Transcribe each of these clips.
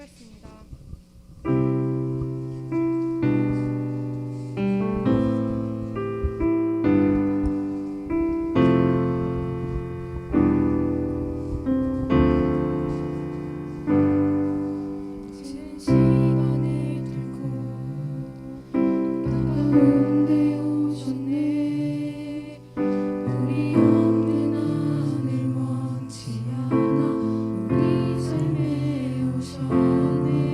하겠습니다. 이젠 시간을 뚫고 다가오는데 오셨네. 우리 없는 하늘 원치 않아 우리 삶에 오셨네.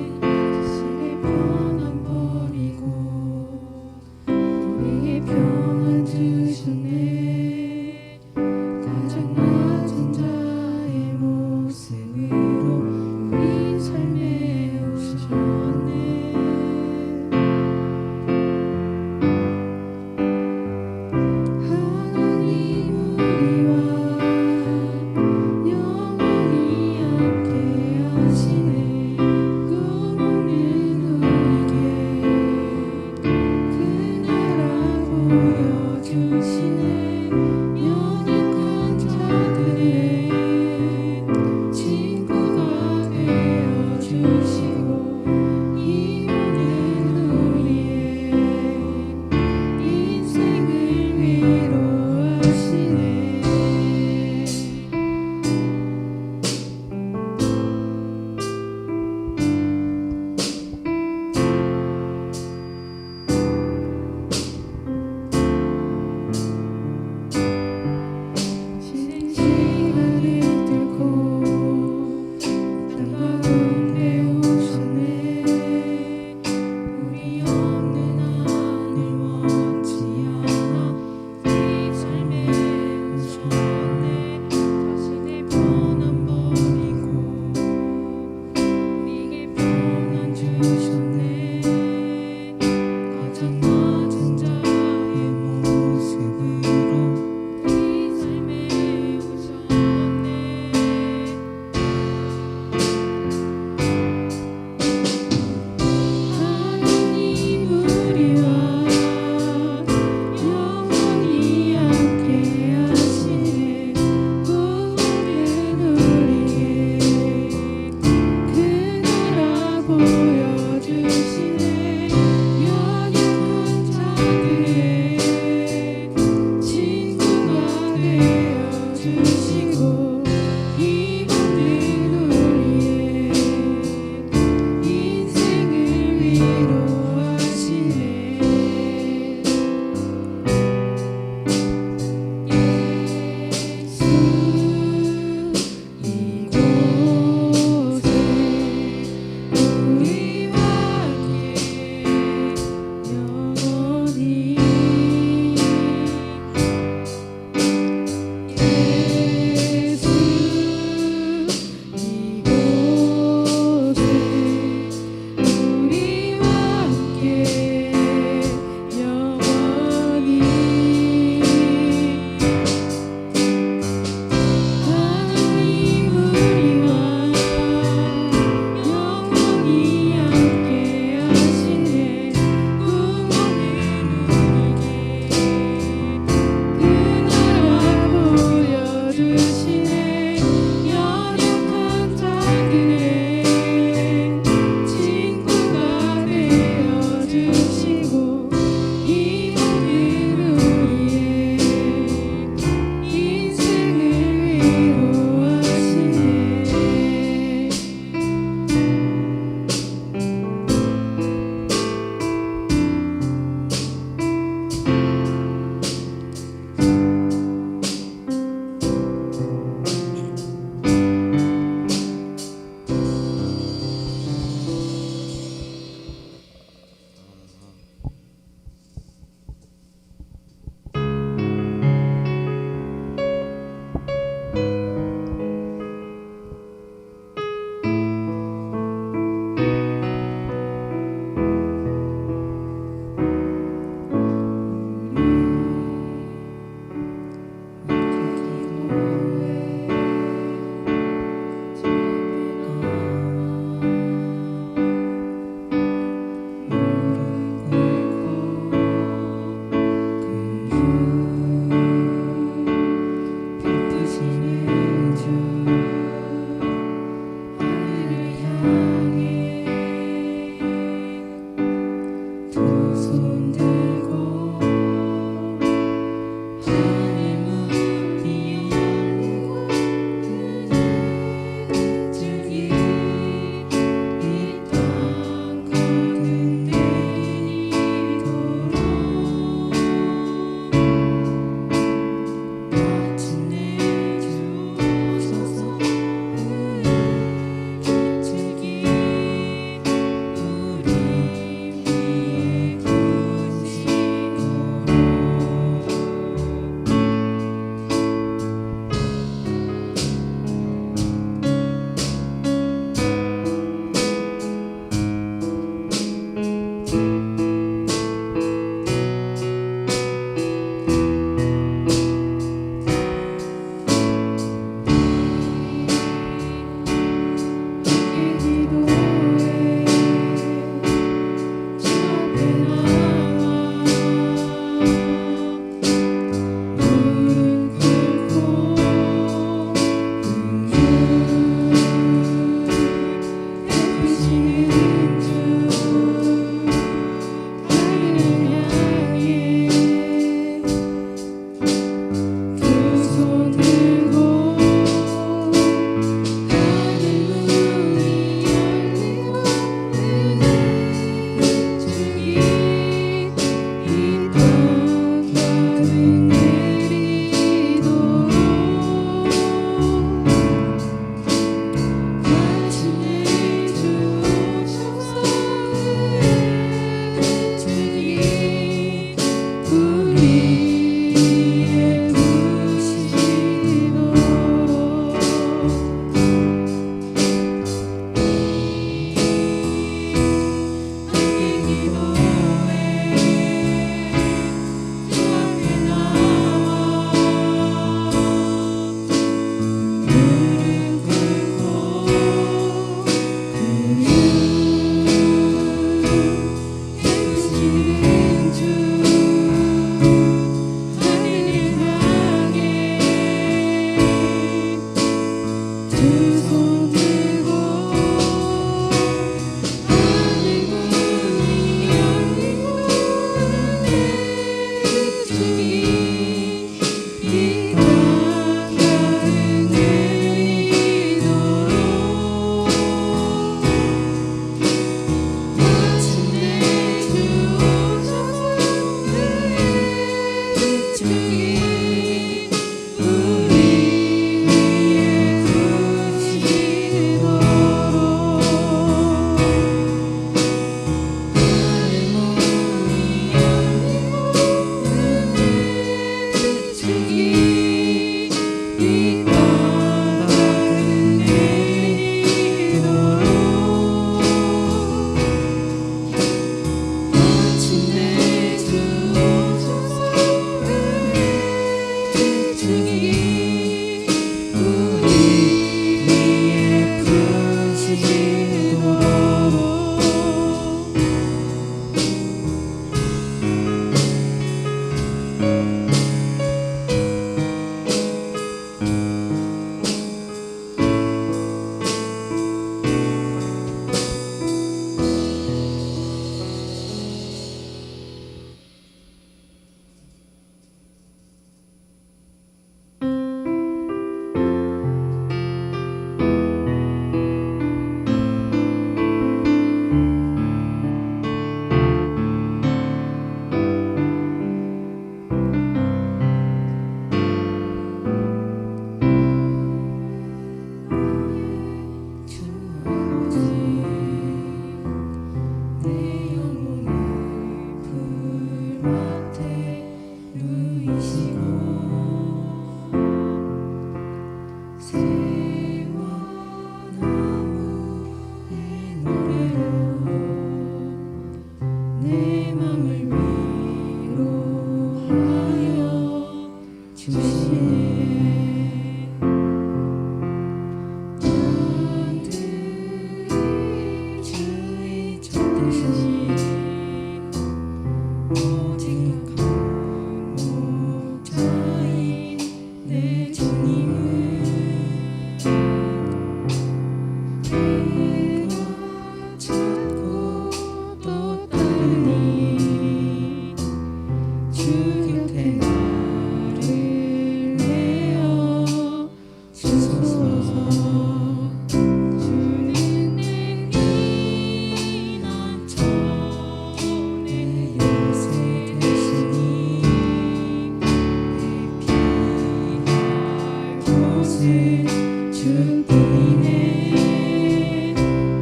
곳은 주뿐이네.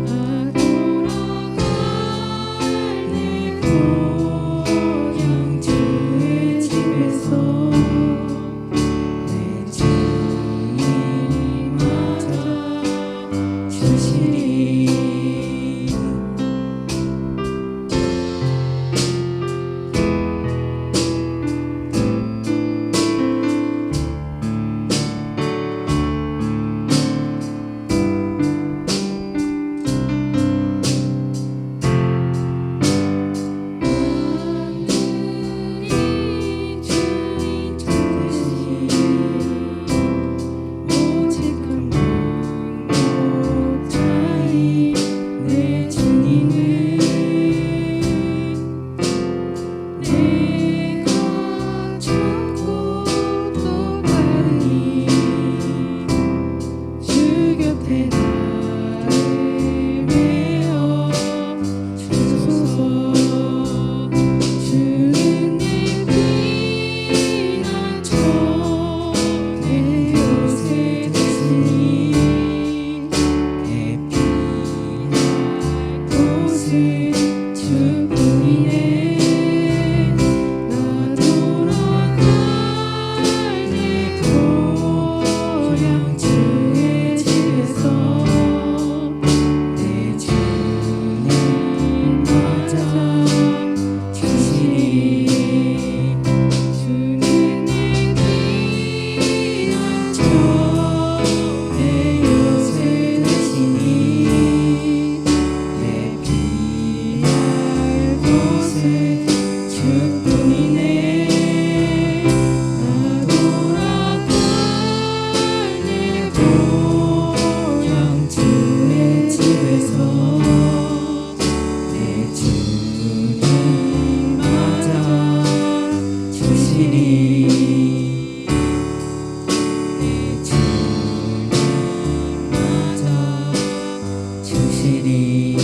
나 돌아갈 내 고향 주의 집에서 내 주님 맞아 주시리. 하늘이 주인 찾으시 오직 한 목자인 내 주님을 내가 찾고 또 바르니 주 곁에 나를 메어 주소서. 주는 내 피난처 내 요새 되시니 내 피할 곳은 주뿐이네. 나 돌아갈 내 고향 주의 집에서 내 주님 맞아 주시리. 주는 내 피난처 내 요새 되시니 내 피할 곳은 주뿐이네. 나 돌아갈 내 고향 주의 집에서 내 주님 맞아 주시리. 내 주님 맞아 주시리.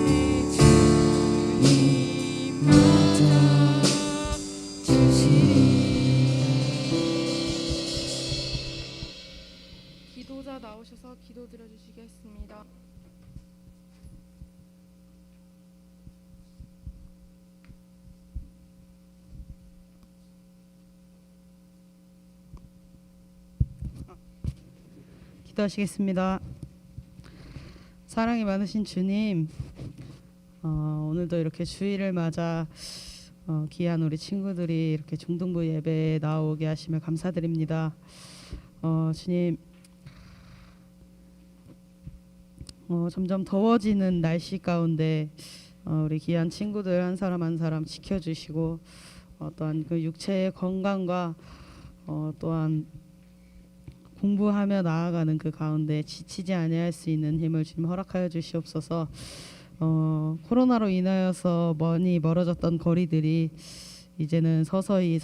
내 주님 맞아 주시리. 기도자 나오셔서 기도 드려주시겠습니다. 기도하시겠습니다. 사랑이 많으신 주님, 오늘도 이렇게 주일을 맞아 귀한 우리 친구들이 이렇게 중등부 예배에 나오게 하시며 감사드립니다. 주님, 점점 더워지는 날씨 가운데 우리 귀한 친구들 한 사람 한 사람 지켜주시고 또한 그 육체의 건강과 또한 공부하며 나아가는 그 가운데 지치지 아니할 수 있는 힘을 주님 허락하여 주시옵소서. 코로나로 인하여서 많이 멀어졌던 거리들이 이제는 서서히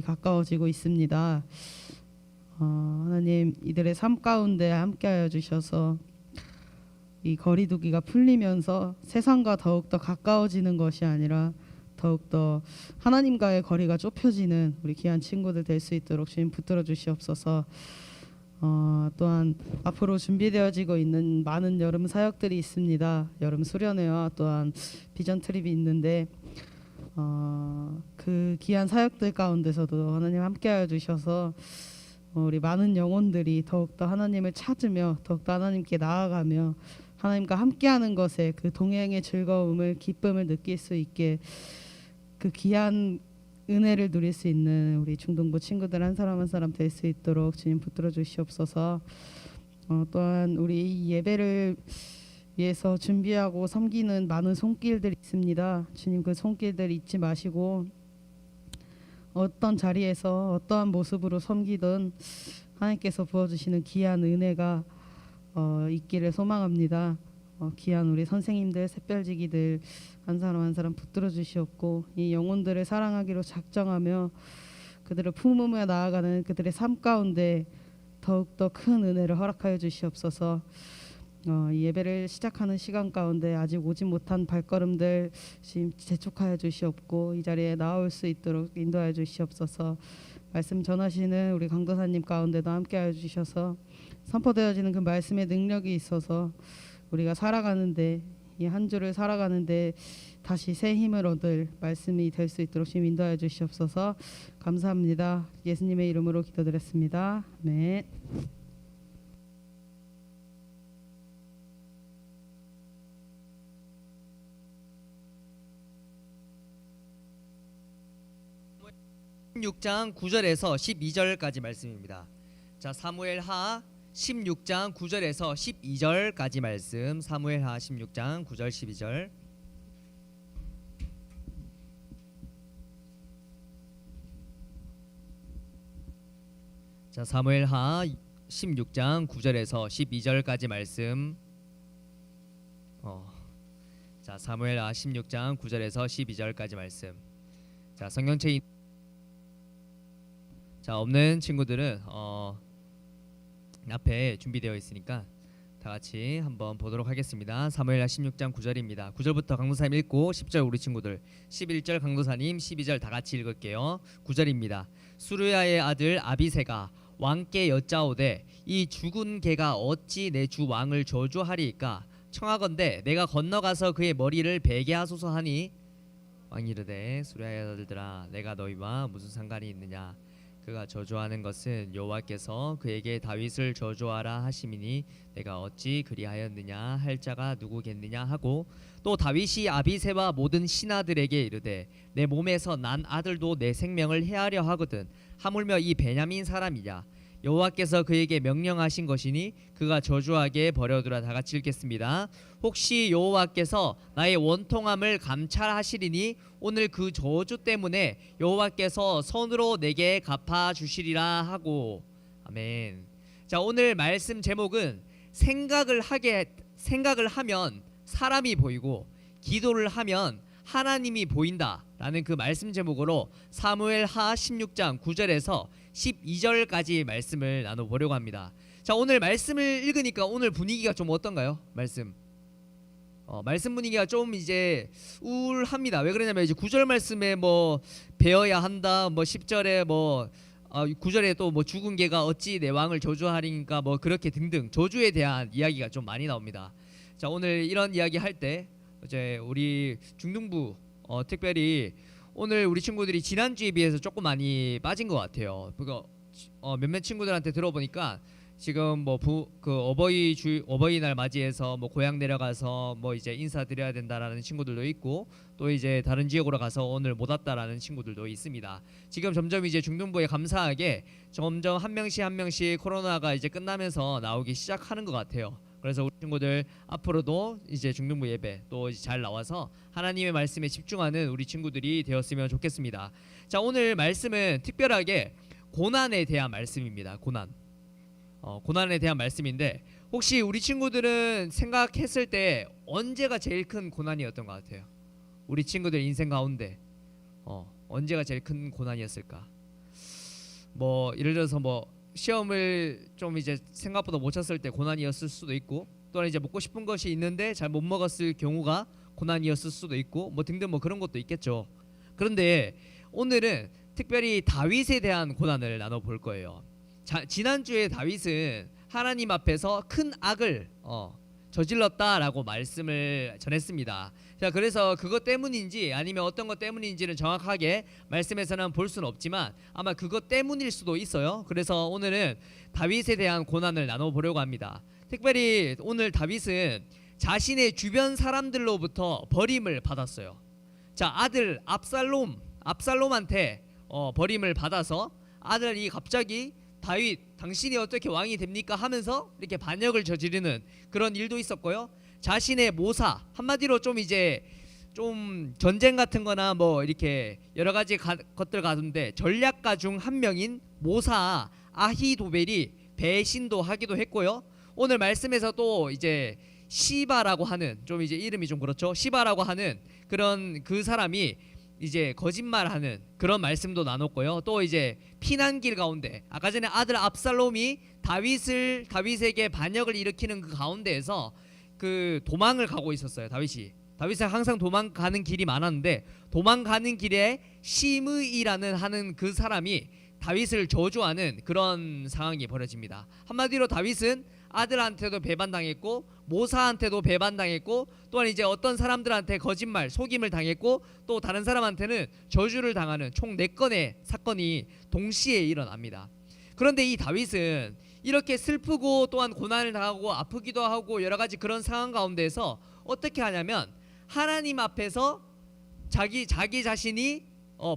가까워지고 있습니다. 하나님, 이들의 삶 가운데 함께하여 주셔서 이 거리두기가 풀리면서 세상과 더욱더 가까워지는 것이 아니라 더욱더 하나님과의 거리가 좁혀지는 우리 귀한 친구들 될 수 있도록 주님 붙들어 주시옵소서. 또한 앞으로 준비되어지고 있는 많은 여름 사역들이 있습니다. 여름 수련회와 또한 비전 트립이 있는데 그 귀한 사역들 가운데서도 하나님 함께하여 주셔서 우리 많은 영혼들이 더욱더 하나님을 찾으며 더욱더 하나님께 나아가며 하나님과 함께하는 것에 그 동행의 즐거움을 기쁨을 느낄 수 있게 그 귀한 은혜를 누릴 수 있는 우리 중등부 친구들 한 사람 한 사람 될 수 있도록 주님 붙들어 주시옵소서. 또한 우리 이 예배를 위해서 준비하고 섬기는 많은 손길들이 있습니다. 주님, 그 손길들 잊지 마시고 어떤 자리에서 어떠한 모습으로 섬기든 하나님께서 부어주시는 귀한 은혜가 있기를 소망합니다. 귀한 우리 선생님들, 샛별지기들 한 사람 한 사람 붙들어 주시옵고 이 영혼들을 사랑하기로 작정하며 그들을 품으며 나아가는 그들의 삶 가운데 더욱더 큰 은혜를 허락하여 주시옵소서. 이 예배를 시작하는 시간 가운데 아직 오지 못한 발걸음들 지금 재촉하여 주시옵고 이 자리에 나올 수 있도록 인도하여 주시옵소서. 말씀 전하시는 우리 강도사님 가운데도 함께하여 주셔서 선포되어지는 그 말씀의 능력이 있어서 우리가 살아가는데 이 한 주를 살아가는데 다시 새 힘을 얻을 말씀이 될 수 있도록 주님 인도하여 주시옵소서. 감사합니다. 예수님의 이름으로 기도드렸습니다. 아멘. 사 16장 9절에서 12절까지 말씀입니다. 자, 사무엘하 16장 9절에서 12절까지 말씀. 사무엘하 16장 9절 12절. 자, 사무엘하 16장 9절에서 12절까지 말씀. 자, 사무엘하 16장 9절에서 12절까지 말씀. 자, 성경책 자, 없는 친구들은 앞에 준비되어 있으니까 다 같이 한번 보도록 하겠습니다. 사무엘하 16장 9절입니다. 9절부터 강도사님 읽고 10절 우리 친구들, 11절 강도사님, 12절 다 같이 읽을게요. 9절입니다. 수르야의 아들 아비새가 왕께 여짜오되 이 죽은 개가 어찌 내 주 왕을 저주하리이까? 청하건대 내가 건너가서 그의 머리를 베게 하소서 하니 왕이 이르되 수르야의 아들들아 내가 너희와 무슨 상관이 있느냐? 그가 저주하는 것은 여호와께서 그에게 다윗을 저주하라 하심이니 내가 어찌 그리하였느냐 할 자가 누구겠느냐 하고, 또 다윗이 아비새와 모든 신하들에게 이르되 내 몸에서 난 아들도 내 생명을 해하려 하거든 하물며 이 베냐민 사람이냐? 여호와께서 그에게 명령하신 것이니 그가 저주하게 버려두라. 다 같이 읽겠습니다. 혹시 여호와께서 나의 원통함을 감찰하시리니 오늘 그 저주 때문에 여호와께서 손으로 내게 갚아주시리라 하고. 아멘. 자, 오늘 말씀 제목은 생각을 하면 사람이 보이고 기도를 하면 하나님이 보인다라는 그 말씀 제목으로 사무엘하 16장 9절에서 12절까지 말씀을 나눠보려고 합니다. 자, 오늘 말씀을 읽으니까 오늘 분위기가 좀 어떤가요? 말씀 분위기가 좀 이제 우울합니다. 왜 그러냐면 이제 9절 말씀에 뭐 배워야 한다, 뭐 10절에 뭐 9절에 또 뭐 죽은 개가 어찌 내 왕을 저주하리니까 뭐 그렇게 등등 저주에 대한 이야기가 좀 많이 나옵니다. 자, 오늘 이런 이야기 할 때 이제 우리 중등부 특별히 오늘 우리 친구들이 지난주에 비해서 조금 많이 빠진 것 같아요. 그거 몇몇 친구들한테 들어보니까 지금 뭐 어버이날 맞이해서 뭐 고향 내려가서 뭐 이제 인사드려야 된다라는 친구들도 있고, 또 이제 다른 지역으로 가서 오늘 못 왔다라는 친구들도 있습니다. 지금 점점 이제 중등부에 감사하게 점점 한 명씩 코로나가 이제 끝나면서 나오기 시작하는 것 같아요. 그래서 우리 친구들 앞으로도 이제 중등부 예배 또 잘 나와서 하나님의 말씀에 집중하는 우리 친구들이 되었으면 좋겠습니다. 자, 오늘 말씀은 특별하게 고난에 대한 말씀입니다. 고난에 대한 말씀인데, 혹시 우리 친구들은 생각했을 때 언제가 제일 큰 고난이었던 것 같아요? 우리 친구들 인생 가운데 언제가 제일 큰 고난이었을까? 뭐 예를 들어서 뭐 시험을 좀 이제 생각보다 못 쳤을 때 고난이었을 수도 있고, 또는 이제 먹고 싶은 것이 있는데 잘 못 먹었을 경우가 고난이었을 수도 있고, 뭐 등등 뭐 그런 것도 있겠죠. 그런데 오늘은 특별히 다윗에 대한 고난을 나눠볼 거예요. 지난주에 다윗은 하나님 앞에서 큰 악을 저질렀다라고 말씀을 전했습니다. 자, 그래서 그것 때문인지 아니면 어떤 것 때문인지는 정확하게 말씀에서는 볼 수는 없지만 아마 그것 때문일 수도 있어요. 그래서 오늘은 다윗에 대한 고난을 나눠보려고 합니다. 특별히 오늘 다윗은 자신의 주변 사람들로부터 버림을 받았어요. 자, 아들 압살롬한테 버림을 받아서 아들이 갑자기 다윗 당신이 어떻게 왕이 됩니까 하면서 이렇게 반역을 저지르는 그런 일도 있었고요. 자신의 모사, 한마디로 좀 이제 좀 전쟁 같은 거나 뭐 이렇게 여러 가지 것들 가운데 전략가 중 한 명인 모사 아히도벨이 배신도 하기도 했고요. 오늘 말씀에서 또 이제 시바라고 하는, 좀 이제 이름이 좀 그렇죠, 시바라고 하는 그런 그 사람이 이제 거짓말하는 그런 말씀도 나눴고요. 또 이제 피난길 가운데 아까 전에 아들 압살롬이 다윗에게 반역을 일으키는 그 가운데에서 그 도망을 가고 있었어요. 다윗은 항상 도망가는 길이 많았는데 도망가는 길에 시므이라는 하는 그 사람이 다윗을 저주하는 그런 상황이 벌어집니다. 한마디로 다윗은 아들한테도 배반당했고 모사한테도 배반당했고 또한 이제 어떤 사람들한테 거짓말 속임을 당했고 또 다른 사람한테는 저주를 당하는 총 4건의 사건이 동시에 일어납니다. 그런데 이 다윗은 이렇게 슬프고 또한 고난을 당하고 아프기도 하고 여러 가지 그런 상황 가운데서 어떻게 하냐면 하나님 앞에서 자기 자신이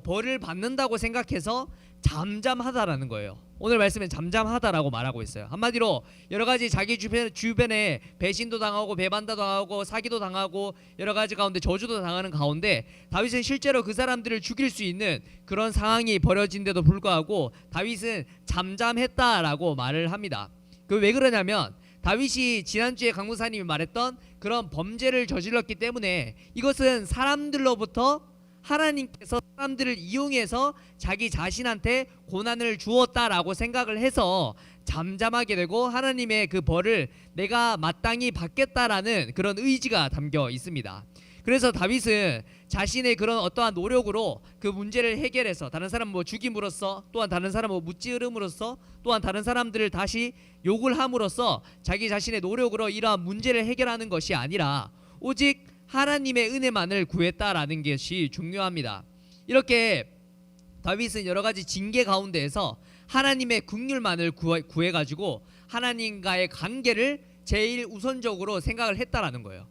벌을 받는다고 생각해서 잠잠하다라는 거예요. 오늘 말씀은 잠잠하다라고 말하고 있어요. 한마디로 여러 가지 자기 주변에 배신도 당하고 배반도 당하고 사기도 당하고 여러 가지 가운데 저주도 당하는 가운데 다윗은 실제로 그 사람들을 죽일 수 있는 그런 상황이 벌어진데도 불구하고 다윗은 잠잠했다라고 말을 합니다. 그 왜 그러냐면 다윗이 지난주에 강무사님이 말했던 그런 범죄를 저질렀기 때문에 이것은 사람들로부터 하나님께서 사람들을 이용해서 자기 자신한테 고난을 주었다라고 생각을 해서 잠잠하게 되고 하나님의 그 벌을 내가 마땅히 받겠다라는 그런 의지가 담겨 있습니다. 그래서 다윗은 자신의 그런 어떠한 노력으로 그 문제를 해결해서 다른 사람 뭐 죽임으로써 또한 다른 사람 뭐 무찌름으로써 또한 다른 사람들을 다시 욕을 함으로써 자기 자신의 노력으로 이러한 문제를 해결하는 것이 아니라 오직 하나님의 은혜만을 구했다라는 것이 중요합니다. 이렇게 다윗은 여러 가지 징계 가운데에서 하나님의 긍휼만을 구해가지고 하나님과의 관계를 제일 우선적으로 생각을 했다라는 거예요.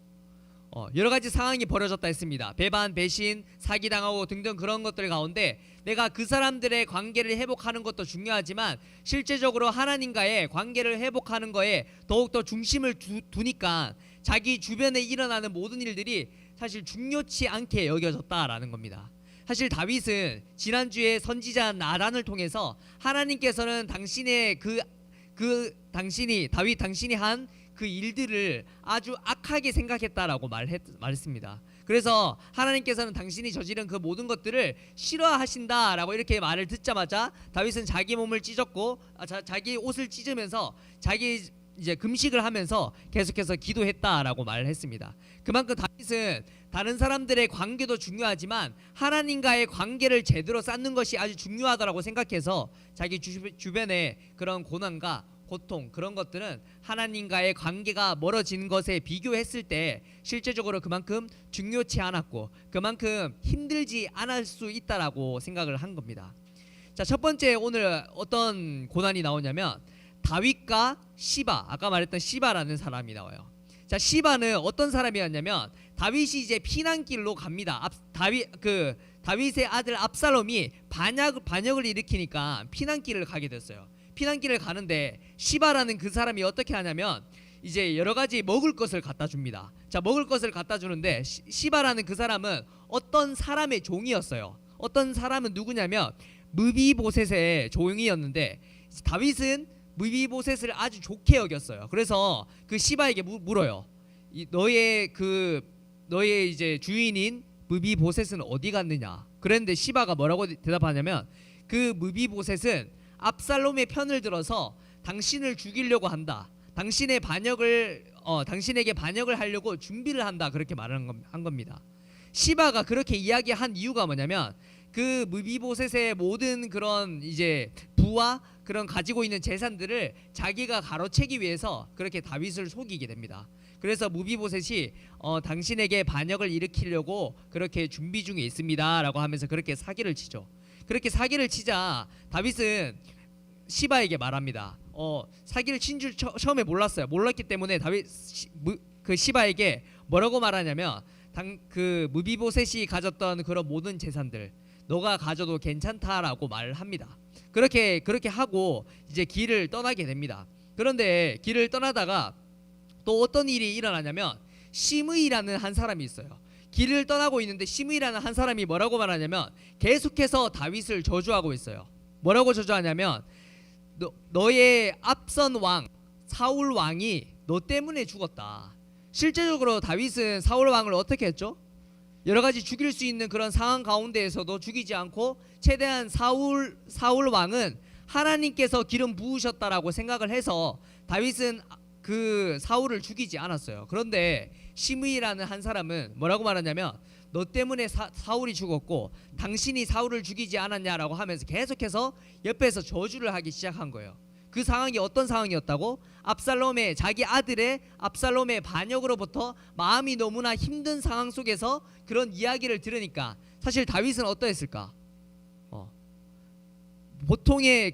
여러 가지 상황이 벌어졌다 했습니다. 배반, 배신, 사기당하고 등등 그런 것들 가운데 내가 그 사람들의 관계를 회복하는 것도 중요하지만 실제적으로 하나님과의 관계를 회복하는 거에 더욱더 중심을 두니까 자기 주변에 일어나는 모든 일들이 사실 중요치 않게 여겨졌다라는 겁니다. 사실 다윗은 지난주에 선지자 나단을 통해서 하나님께서는 당신의 당신이 한 그 일들을 아주 악하게 생각했다라고 말했습니다. 그래서 하나님께서는 당신이 저지른 그 모든 것들을 싫어하신다라고 이렇게 말을 듣자마자 다윗은 자기 몸을 찢었고 자기 옷을 찢으면서 자기 이제 금식을 하면서 계속해서 기도했다라고 말을 했습니다. 그만큼 다윗은 다른 사람들의 관계도 중요하지만 하나님과의 관계를 제대로 쌓는 것이 아주 중요하다라고 생각해서 자기 주변의 그런 고난과 고통 그런 것들은 하나님과의 관계가 멀어진 것에 비교했을 때 실제적으로 그만큼 중요치 않았고 그만큼 힘들지 않을 수 있다라고 생각을 한 겁니다. 자, 첫 번째 오늘 어떤 고난이 나오냐면 다윗과 시바, 아까 말했던 시바라는 사람이 나와요. 자, 시바는 어떤 사람이었냐면 다윗이 이제 피난길로 갑니다. 다윗의 아들 압살롬이 반역을 일으키니까 피난길을 가게 됐어요. 피난길을 가는데 시바라는 그 사람이 어떻게 하냐면 이제 여러 가지 먹을 것을 갖다 줍니다. 자, 먹을 것을 갖다 주는데 시바라는 그 사람은 어떤 사람의 종이었어요. 어떤 사람은 누구냐면 무비보셋의 종이었는데 다윗은 무비보셋을 아주 좋게 여겼어요. 그래서 그 시바에게 물어요. 너의 이제 주인인 무비보셋은 어디 갔느냐? 그랬는데 시바가 뭐라고 대답하냐면 그 무비보셋은 압살롬의 편을 들어서 당신을 죽이려고 한다. 당신에게 반역을 하려고 준비를 한다. 그렇게 한 겁니다. 시바가 그렇게 이야기한 이유가 뭐냐면 그 무비보셋의 모든 그런 이제 부와 그런 가지고 있는 재산들을 자기가 가로채기 위해서 그렇게 다윗을 속이게 됩니다. 그래서 무비보셋이 당신에게 반역을 일으키려고 그렇게 준비 중에 있습니다라고 하면서 그렇게 사기를 치죠. 그렇게 사기를 치자 다윗은 시바에게 말합니다. 사기를 친 줄 처음에 몰랐어요. 몰랐기 때문에 그 시바에게 뭐라고 말하냐면 그 무비보셋이 가졌던 그런 모든 재산들 너가 가져도 괜찮다라고 말을 합니다. 그렇게 하고 이제 길을 떠나게 됩니다. 그런데 길을 떠나다가 또 어떤 일이 일어나냐면 시므이라는 한 사람이 있어요. 길을 떠나고 있는데 시므이라는 한 사람이 뭐라고 말하냐면 계속해서 다윗을 저주하고 있어요. 뭐라고 저주하냐면 너의 앞선 왕 사울 왕이 너 때문에 죽었다. 실제적으로 다윗은 사울 왕을 어떻게 했죠? 여러 가지 죽일 수 있는 그런 상황 가운데에서도 죽이지 않고 최대한 사울 왕은 하나님께서 기름 부으셨다라고 생각을 해서 다윗은 그 사울을 죽이지 않았어요. 그런데 시므이라는 한 사람은 뭐라고 말하냐면 너 때문에 사울이 죽었고 당신이 사울을 죽이지 않았냐라고 하면서 계속해서 옆에서 저주를 하기 시작한 거예요. 그 상황이 어떤 상황이었다고? 자기 아들의 압살롬의 반역으로부터 마음이 너무나 힘든 상황 속에서 그런 이야기를 들으니까 사실 다윗은 어떠했을까? 보통의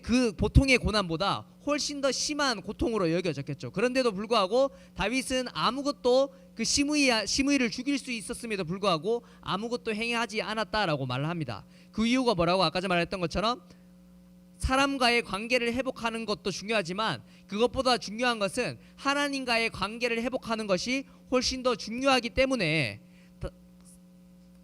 고난보다 훨씬 더 심한 고통으로 여겨졌겠죠. 그런데도 불구하고 다윗은 아무것도 그 시므이를 죽일 수 있었음에도 불구하고 아무것도 행하지 않았다라고 말을 합니다. 그 이유가 뭐라고? 아까 전에 말했던 것처럼 사람과의 관계를 회복하는 것도 중요하지만 그것보다 중요한 것은 하나님과의 관계를 회복하는 것이 훨씬 더 중요하기 때문에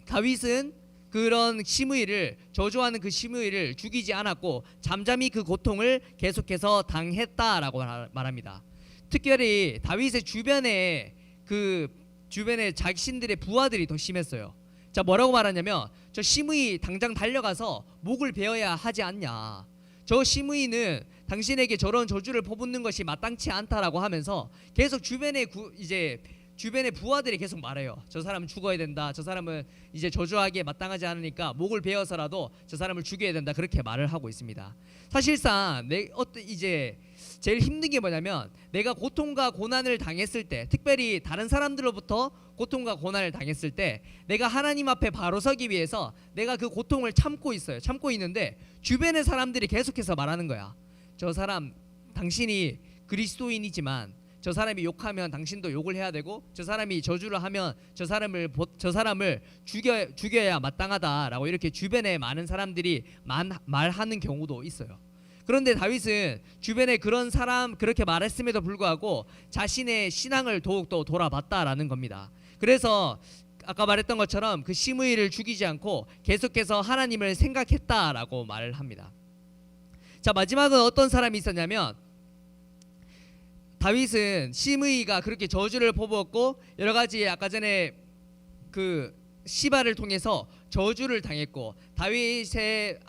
다윗은 그런 시므이를 저주하는 그 시므이를 죽이지 않았고 잠잠히 그 고통을 계속해서 당했다라고 말합니다. 특별히 다윗의 주변에 자신들의 부하들이 더 심했어요. 자, 뭐라고 말하냐면 저 시므이 당장 달려가서 목을 베어야 하지 않냐. 저 시므이는 당신에게 저런 저주를 퍼붓는 것이 마땅치 않다라고 하면서 계속 주변의 부하들이 계속 말해요. 저 사람은 죽어야 된다. 저 사람은 이제 저주하기에 마땅하지 않으니까 목을 베어서라도 저 사람을 죽여야 된다. 그렇게 말을 하고 있습니다. 사실상 제일 힘든 게 뭐냐면 내가 고통과 고난을 당했을 때, 특별히 다른 사람들로부터 고통과 고난을 당했을 때 내가 하나님 앞에 바로 서기 위해서 내가 그 고통을 참고 있어요. 참고 있는데 주변의 사람들이 계속해서 말하는 거야. 저 사람 당신이 그리스도인이지만 저 사람이 욕하면 당신도 욕을 해야 되고 저 사람이 저주를 하면 저 사람을 죽여야 마땅하다라고 이렇게 주변에 많은 사람들이 말하는 경우도 있어요. 그런데 다윗은 주변에 그런 사람 그렇게 말했음에도 불구하고 자신의 신앙을 더욱더 돌아봤다라는 겁니다. 그래서 아까 말했던 것처럼 그 시므이를 죽이지 않고 계속해서 하나님을 생각했다라고 말을 합니다. 자, 마지막은 어떤 사람이 있었냐면 다윗은 시므이가 그렇게 저주를 퍼부었고 여러 가지 아까 전에 그 시바를 통해서 저주를 당했고 다윗의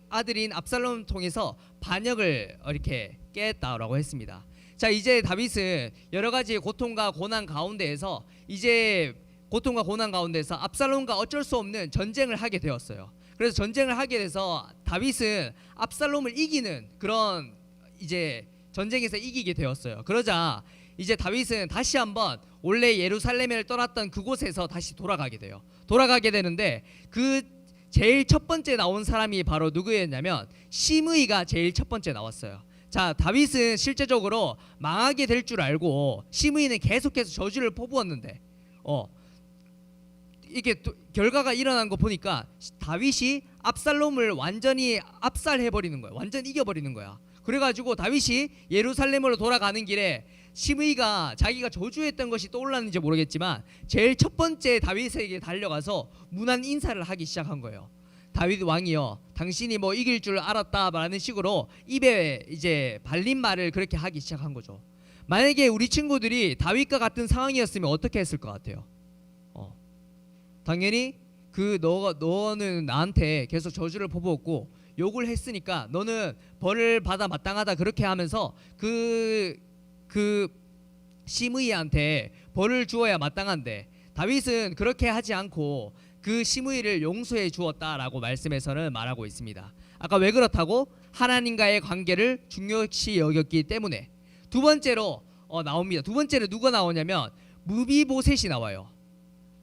아들인 압살롬을 통해서 반역을 이렇게 깨했다라고 했습니다. 자, 이제 다윗은 여러 가지 고통과 고난 가운데에서 압살롬과 어쩔 수 없는 전쟁을 하게 되었어요. 그래서 전쟁을 하게 돼서 다윗은 압살롬을 이기는 그런 전쟁에서 이기게 되었어요. 그러자 이제 다윗은 다시 한번 원래 예루살렘을 떠났던 그곳에서 다시 돌아가게 돼요. 돌아가게 되는데 그 제일 첫 번째 나온 사람이 바로 누구였냐면 시므이가 제일 첫 번째 나왔어요. 자, 다윗은 실제적으로 망하게 될 줄 알고 시므이는 계속해서 저주를 퍼부었는데 이게 결과가 일어난 거 보니까 다윗이 압살롬을 완전히 압살해버리는 거야. 완전 이겨버리는 거야. 그래가지고 다윗이 예루살렘으로 돌아가는 길에 시므이가 자기가 저주했던 것이 떠올랐는지 모르겠지만 제일 첫 번째 다윗에게 달려가서 문안 인사를 하기 시작한 거예요. 다윗 왕이여, 당신이 뭐 이길 줄 알았다라는 식으로 입에 이제 발린 말을 그렇게 하기 시작한 거죠. 만약에 우리 친구들이 다윗과 같은 상황이었으면 어떻게 했을 것 같아요? 당연히 너는 나한테 계속 저주를 퍼부었고 욕을 했으니까 너는 벌을 받아 마땅하다 그렇게 하면서 그 시므이한테 벌을 주어야 마땅한데 다윗은 그렇게 하지 않고 그 시므이를 용서해 주었다라고 말씀에서는 말하고 있습니다. 아까 왜 그렇다고? 하나님과의 관계를 중요시 여겼기 때문에. 두 번째로 나옵니다. 두 번째로 누가 나오냐면 무비보셋이 나와요.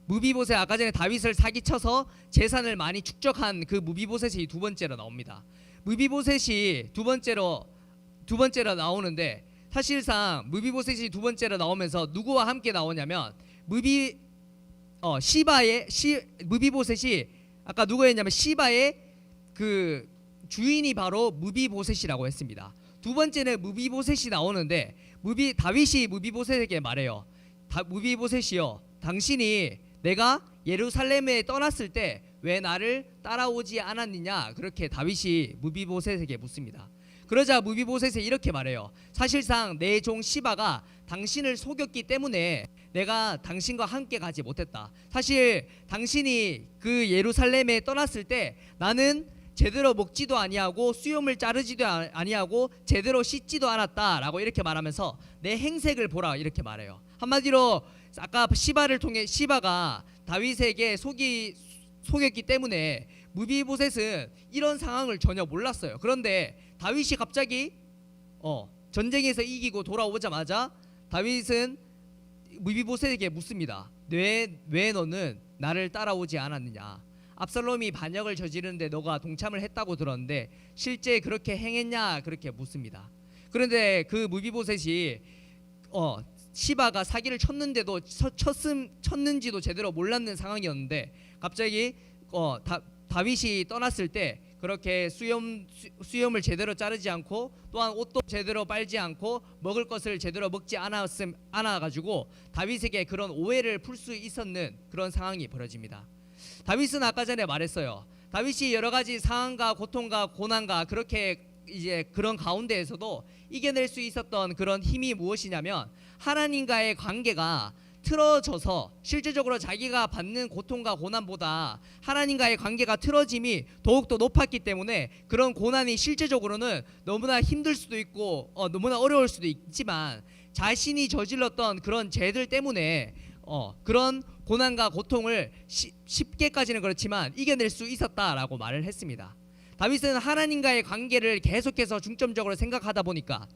무비보셋, 아까 전에 다윗을 사기쳐서 재산을 많이 축적한 그 무비보셋이 두 번째로 나옵니다. 무비보셋이 두 번째로 나오는데 사실상 무비보셋이 두 번째로 나오면서 누구와 함께 나오냐면 무비보셋이 아까 누구였냐면 시바의 그 주인이 바로 무비보셋이라고 했습니다. 두 번째는 무비보셋이 나오는데 다윗이 무비보셋에게 말해요. 무비보셋이여, 당신이 내가 예루살렘에 떠났을 때 왜 나를 따라오지 않았느냐, 그렇게 다윗이 무비보셋에게 묻습니다. 그러자 무비보셋이 이렇게 말해요. 사실상 내 종 시바가 당신을 속였기 때문에 내가 당신과 함께 가지 못했다. 사실 당신이 그 예루살렘에 떠났을 때 나는 제대로 먹지도 아니하고 수염을 자르지도 아니하고 제대로 씻지도 않았다라고 이렇게 말하면서 내 행색을 보라 이렇게 말해요. 한마디로 아까 시바를 통해 시바가 다윗에게 속였기 때문에 무비보셋은 이런 상황을 전혀 몰랐어요. 그런데 다윗이 갑자기 전쟁에서 이기고 돌아오자마자 다윗은 무비보셋에게 묻습니다. 왜 너는 나를 따라오지 않았느냐? 압살롬이 반역을 저지르는데 너가 동참을 했다고 들었는데 실제 그렇게 행했냐? 그렇게 묻습니다. 그런데 그 무비보셋이 시바가 사기를 쳤는데도 쳤는지도 제대로 몰랐는 상황이었는데 갑자기 다윗이 떠났을 때 그렇게 수염을 제대로 자르지 않고 또한 옷도 제대로 빨지 않고 먹을 것을 제대로 먹지 않아가지고 다윗에게 그런 오해를 풀 수 있었는 그런 상황이 벌어집니다. 다윗은 아까 전에 말했어요. 다윗이 여러 가지 상황과 고통과 고난과 그렇게 이제 그런 가운데에서도 이겨낼 수 있었던 그런 힘이 무엇이냐면 하나님과의 관계가 틀어져서 실질적으로 자기가 받는 고통과 고난보다 하나님과의 관계가 틀어짐이 더욱더 높았기 때문에 그런 고난이 실제적으로는 너무나 힘들 수도 있고 너무나 어려울 수도 있지만 자신이 저질렀던 그런 죄들 때문에 그런 고난과 고통을 쉽게까지는 그렇지만 이겨낼 수 있었다라고 말을 했습니다. 다윗은 하나님과의 관계를 계속해서 중점적으로 생각하다 보니까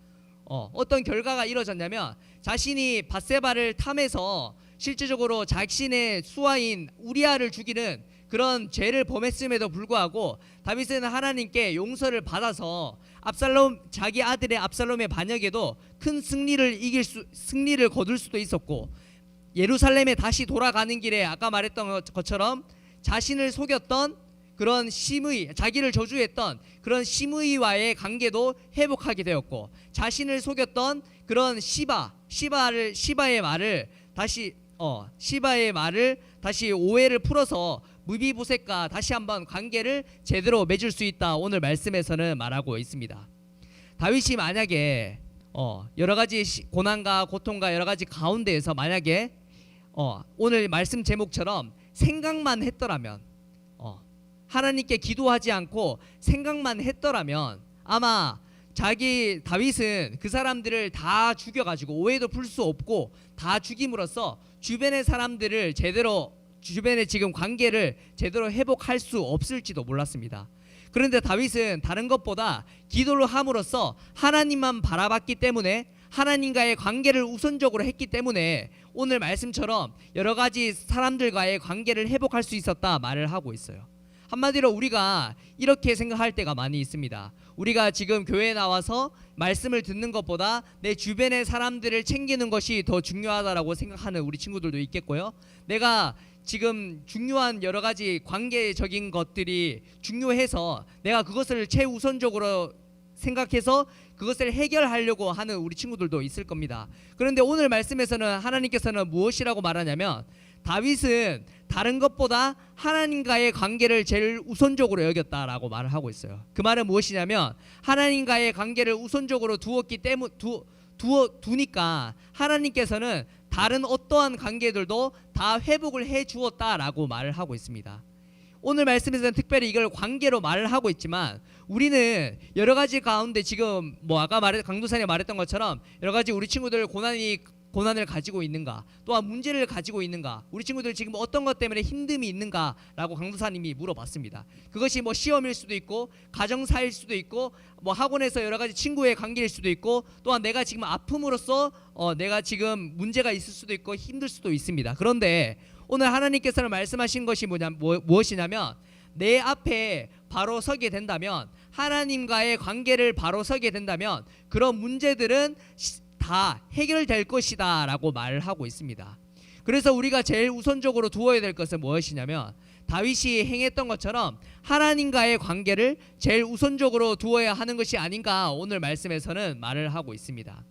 어떤 결과가 이루어졌냐면 자신이 밧세바를 탐해서 실질적으로 자신의 수하인 우리아를 죽이는 그런 죄를 범했음에도 불구하고 다윗은 하나님께 용서를 받아서 자기 아들의 압살롬의 반역에도 큰 승리를 거둘 수도 있었고 예루살렘에 다시 돌아가는 길에 아까 말했던 것처럼 자신을 속였던 그런 자기를 저주했던 그런 심의와의 관계도 회복하게 되었고 자신을 속였던 그런 시바의 말을 다시 오해를 풀어서 무비보셋과 다시 한번 관계를 제대로 맺을 수 있다. 오늘 말씀에서는 말하고 있습니다. 다윗이 만약에 여러 가지 고난과 고통과 여러 가지 가운데에서 만약에 오늘 말씀 제목처럼 생각만 했더라면 하나님께 기도하지 않고 생각만 했더라면 아마 다윗은 그 사람들을 다 죽여가지고 오해도 풀 수 없고 다 죽임으로써 주변의 지금 관계를 제대로 회복할 수 없을지도 몰랐습니다. 그런데 다윗은 다른 것보다 기도를 함으로써 하나님만 바라봤기 때문에 하나님과의 관계를 우선적으로 했기 때문에 오늘 말씀처럼 여러 가지 사람들과의 관계를 회복할 수 있었다 말을 하고 있어요. 한마디로 우리가 이렇게 생각할 때가 많이 있습니다. 우리가 지금 교회에 나와서 말씀을 듣는 것보다 내 주변의 사람들을 챙기는 것이 더 중요하다라고 생각하는 우리 친구들도 있겠고요. 내가 지금 중요한 여러 가지 관계적인 것들이 중요해서 내가 그것을 최우선적으로 생각해서 그것을 해결하려고 하는 우리 친구들도 있을 겁니다. 그런데 오늘 말씀에서는 하나님께서는 무엇이라고 말하냐면 다윗은 다른 것보다 하나님과의 관계를 제일 우선적으로 여겼다라고 말을 하고 있어요. 그 말은 무엇이냐면 하나님과의 관계를 우선적으로 두니까 하나님께서는 다른 어떠한 관계들도 다 회복을 해 주었다라고 말을 하고 있습니다. 오늘 말씀에서는 특별히 이걸 관계로 말을 하고 있지만 우리는 여러 가지 가운데 지금 아까 강도사님이 말했던 것처럼 여러 가지 우리 친구들 고난을 가지고 있는가, 또한 문제를 가지고 있는가, 우리 친구들 지금 어떤 것 때문에 힘듦이 있는가라고 강도사님이 물어봤습니다. 그것이 시험일 수도 있고 가정사일 수도 있고 학원에서 여러 가지 친구의 관계일 수도 있고 또한 내가 지금 아픔으로써 내가 지금 문제가 있을 수도 있고 힘들 수도 있습니다. 그런데 오늘 하나님께서는 말씀하신 것이 무엇이냐면 내 앞에 바로 서게 된다면 하나님과의 관계를 바로 서게 된다면 그런 문제들은 다 해결될 것이다 라고 말을 하고 있습니다. 그래서 우리가 제일 우선적으로 두어야 될 것은 무엇이냐면 다윗이 행했던 것처럼 하나님과의 관계를 제일 우선적으로 두어야 하는 것이 아닌가 오늘 말씀에서는 말을 하고 있습니다.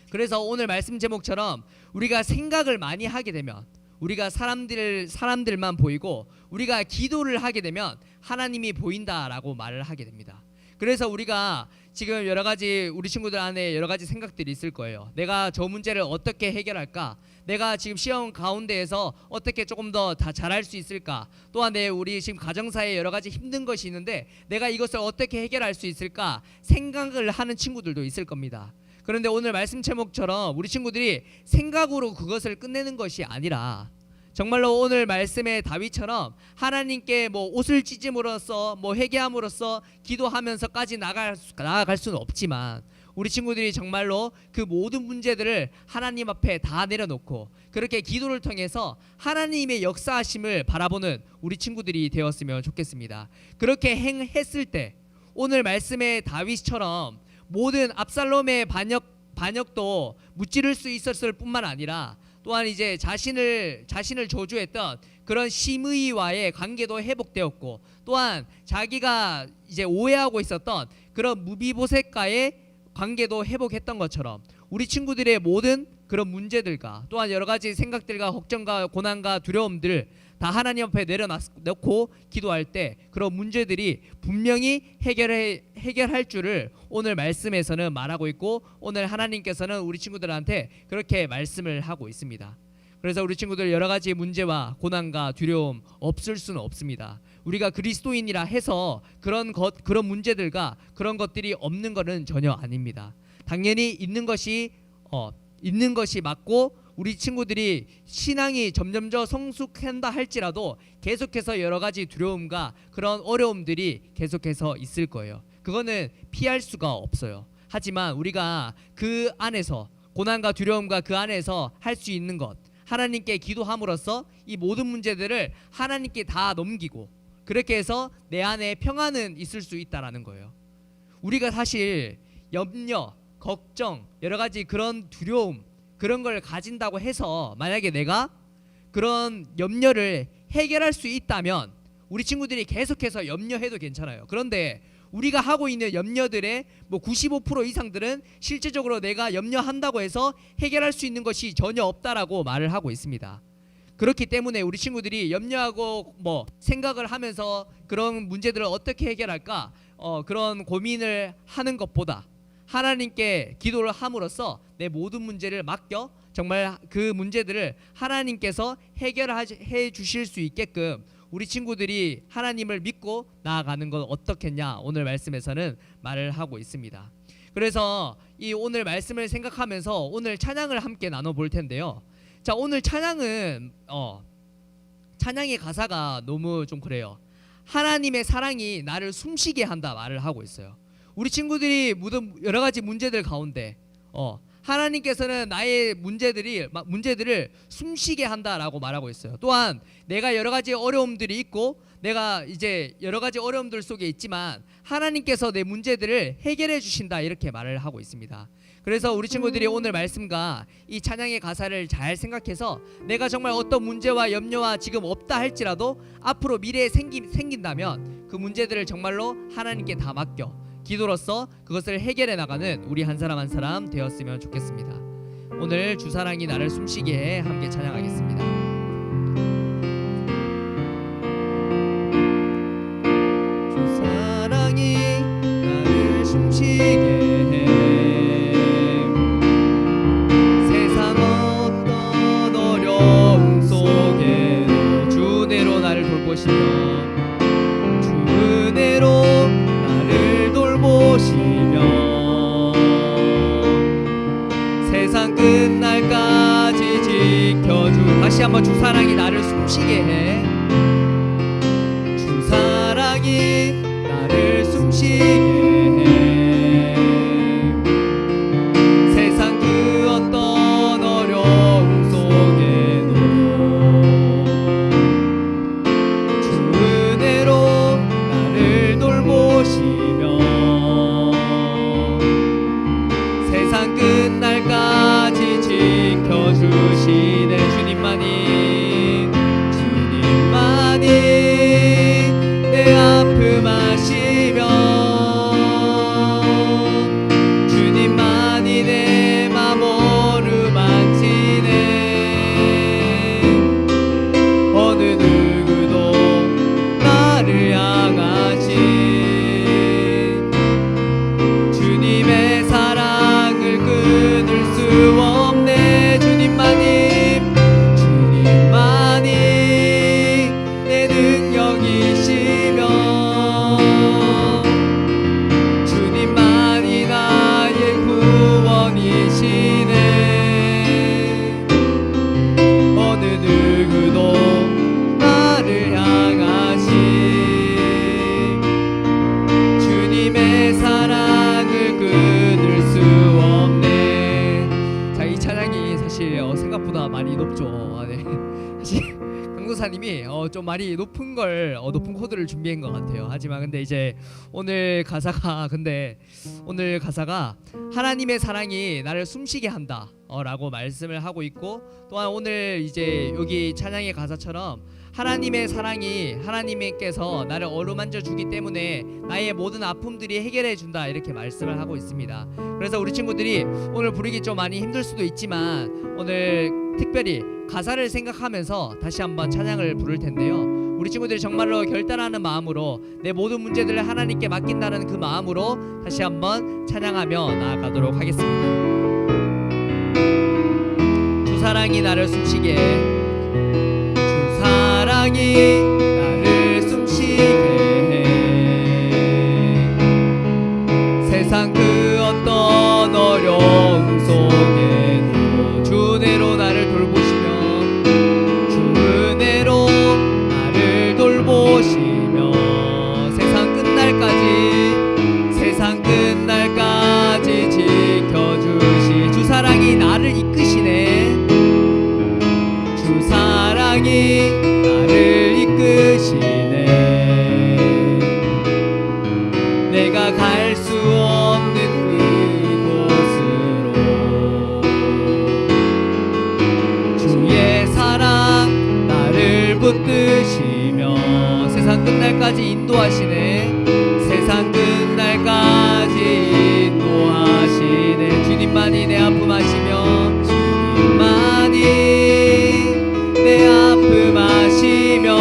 그래서 오늘 말씀 제목처럼 우리가 생각을 많이 하게 되면 우리가 사람들만 보이고 우리가 기도를 하게 되면 하나님이 보인다라고 말을 하게 됩니다. 그래서 우리가 지금 여러 가지 우리 친구들 안에 여러 가지 생각들이 있을 거예요. 내가 저 문제를 어떻게 해결할까? 내가 지금 시험 가운데에서 어떻게 조금 더 잘할 수 있을까? 또한 우리 지금 가정사에 여러 가지 힘든 것이 있는데 내가 이것을 어떻게 해결할 수 있을까? 생각을 하는 친구들도 있을 겁니다. 그런데 오늘 말씀 제목처럼 우리 친구들이 생각으로 그것을 끝내는 것이 아니라 정말로 오늘 말씀의 다윗처럼 하나님께 뭐 옷을 찢음으로써 뭐 회개함으로써 기도하면서까지 나아갈 수는 없지만 우리 친구들이 정말로 그 모든 문제들을 하나님 앞에 다 내려놓고 그렇게 기도를 통해서 하나님의 역사하심을 바라보는 우리 친구들이 되었으면 좋겠습니다. 그렇게 행했을 때 오늘 말씀의 다윗처럼 모든 압살롬의 반역도 무찌를 수 있었을 뿐만 아니라 또한 이제 자신을 저주했던 그런 심의와의 관계도 회복되었고 또한 자기가 이제 오해하고 있었던 그런 무비보셋과의 관계도 회복했던 것처럼 우리 친구들의 모든 그런 문제들과 또한 여러 가지 생각들과 걱정과 고난과 두려움들 다 하나님 앞에 내려놓고 기도할 때 그런 문제들이 분명히 해결할 줄을 오늘 말씀에서는 말하고 있고 오늘 하나님께서는 우리 친구들한테 그렇게 말씀을 하고 있습니다. 그래서 우리 친구들 여러 가지 문제와 고난과 두려움 없을 수는 없습니다. 우리가 그리스도인이라 해서 그런 문제들과 그런 것들이 없는 것은 전혀 아닙니다. 당연히 있는 것이 맞고 우리 친구들이 신앙이 점점 더 성숙한다 할지라도 계속해서 여러 가지 두려움과 그런 어려움들이 계속해서 있을 거예요. 그거는 피할 수가 없어요. 하지만 우리가 그 안에서 고난과 두려움과 그 안에서 할 수 있는 것 하나님께 기도함으로써 이 모든 문제들을 하나님께 다 넘기고 그렇게 해서 내 안에 평안은 있을 수 있다라는 거예요. 우리가 사실 염려, 걱정, 여러 가지 그런 두려움 그런 걸 가진다고 해서 만약에 내가 그런 염려를 해결할 수 있다면 우리 친구들이 계속해서 염려해도 괜찮아요. 그런데 우리가 하고 있는 염려들의 뭐 95% 이상들은 실제적으로 내가 염려한다고 해서 해결할 수 있는 것이 전혀 없다라고 말을 하고 있습니다. 그렇기 때문에 우리 친구들이 염려하고 뭐 생각을 하면서 그런 문제들을 어떻게 해결할까 그런 고민을 하는 것보다 하나님께 기도를 함으로써 내 모든 문제를 맡겨 정말 그 문제들을 하나님께서 해결해 주실 수 있게끔 우리 친구들이 하나님을 믿고 나아가는 건 어떻겠냐 오늘 말씀에서는 말을 하고 있습니다. 그래서 이 오늘 말씀을 생각하면서 오늘 찬양을 함께 나눠볼 텐데요. 자, 오늘 찬양은 찬양의 가사가 너무 좀 그래요. 하나님의 사랑이 나를 숨쉬게 한다 말을 하고 있어요. 우리 친구들이 여러 가지 문제들 가운데 하나님께서는 나의 문제들을 숨쉬게 한다라고 말하고 있어요. 또한 내가 여러 가지 어려움들이 있고 내가 이제 여러 가지 어려움들 속에 있지만 하나님께서 내 문제들을 해결해 주신다 이렇게 말을 하고 있습니다. 그래서 우리 친구들이 오늘 말씀과 이 찬양의 가사를 잘 생각해서 내가 정말 어떤 문제와 염려와 지금 없다 할지라도 앞으로 미래에 생긴다면 그 문제들을 정말로 하나님께 다 맡겨 기도로서 그것을 해결해 나가는 우리 한 사람 한 사람 되었으면 좋겠습니다. 오늘 주 사랑이 나를 숨쉬게 해 함께 찬양하겠습니다. 주 사랑이 나를 숨쉬게 해 세상 어떤 어려움 속에 주 은혜로 나를 돌보시며 주 은혜로 보시며 세상 끝날까지 지켜주 다시 한번 주 사랑이 나를 숨쉬게 해 주 사랑이 나를 숨쉬게 해 세상 그 어떤 어려움 속에도 주 은혜로 나를 돌보시며 끝날까지 지켜주시네 주님만이 내 아픔 아시며 주님만이 내 맘 어루만지네 어느 누구도 나를 향하지 강도사님이 좀 많이 높은 걸 높은 코드를 준비한 것 같아요. 하지만 근데 이제 오늘 가사가 하나님의 사랑이 나를 숨쉬게 한다 라고 말씀을 하고 있고, 또한 오늘 이제 여기 찬양의 가사처럼 하나님의 사랑이 하나님께서 나를 어루만져 주기 때문에 나의 모든 아픔들이 해결해 준다 이렇게 말씀을 하고 있습니다. 그래서 우리 친구들이 오늘 부르기 좀 많이 힘들 수도 있지만 오늘 특별히 가사를 생각하면서 다시 한번 찬양을 부를 텐데요. 우리 친구들이 정말로 결단하는 마음으로 내 모든 문제들을 하나님께 맡긴다는 그 마음으로 다시 한번 찬양하며 나아가도록 하겠습니다. 주 사랑이 나를 숨쉬게 해. 주 사랑이 나를 숨쉬게 해. 세상 그 어떤 어려움 속에도 주 은혜로 나를 돌보시며 주 은혜로 나를 돌보시며 세상 끝날까지 지켜주시. 주 사랑이 나를 이끄시네. 주 사랑이 나를 이끄시네. 내가 갈 수 없는 그곳으로 주의 사랑 나를 붙드시며 세상 끝날까지 인도하시네. 세상 끝날까지 인도하시네. 주님만이 내 아픔 아시며 주님만이 내 아픔 아시며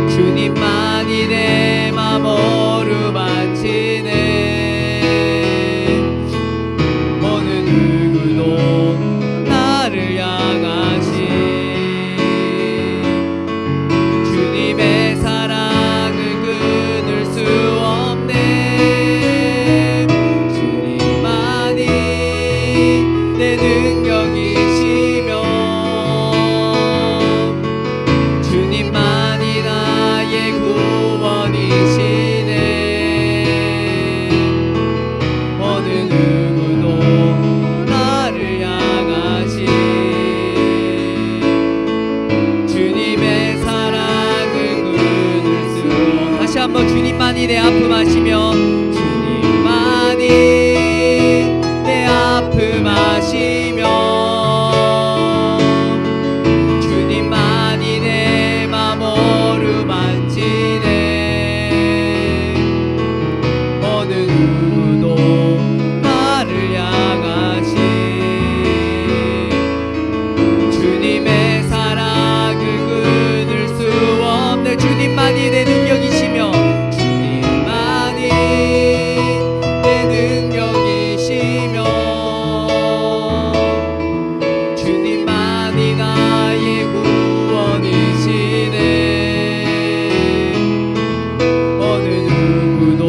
주님만이 내 맘 어루만지네. 어느 누구도 나를 향하시 주님의 사랑을 끊을 수 없네. 주님만이 내 능력이시며 주님만이 나의 구원이시네. 어느 누구도 나를 향하시 주님의 사랑을 끊을 수 없. 다시 한번 주님만이 내 아픔 아시며 주님만이 내 아픔 아시며 주님만이 내 맘 어루만지네. 어느 누구도 나를 향하시 주님의 사랑을 끊을 수 없네. 주님만이 내 능력이시며 주님만이 내 능력이시며 주님만이 나의 구원이시네. 어느 누구도